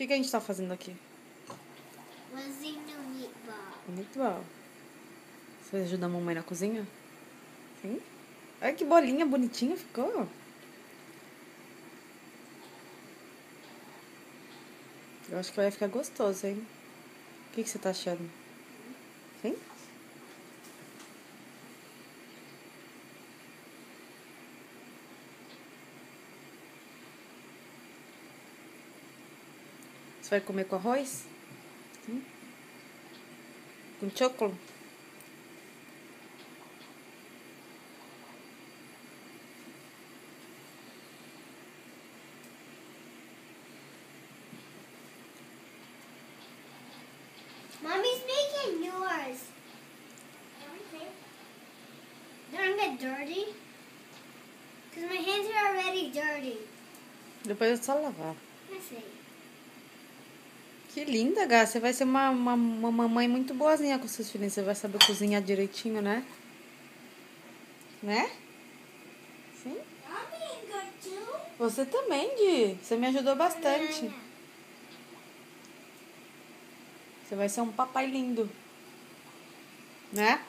que a gente tá fazendo aqui? Fazendo meatball. Meatball. Você ajuda a mamãe na cozinha? Sim? Olha que bolinha bonitinha ficou. Eu acho que vai ficar gostoso, hein? O que você tá achando? Sim? Você vai comer com arroz? Sim? Com chocolate? Mommy's making yours. Okay. Don't get dirty. Because my hands are already dirty. Depois é só lavar. I see. Que linda, Gá. Você vai ser uma mamãe muito boazinha com seus filhos. Você vai saber cozinhar direitinho, né? Né? Sim? I'm being good too. Você também, Di. Você me ajudou bastante. Você vai ser um papai lindo. Né?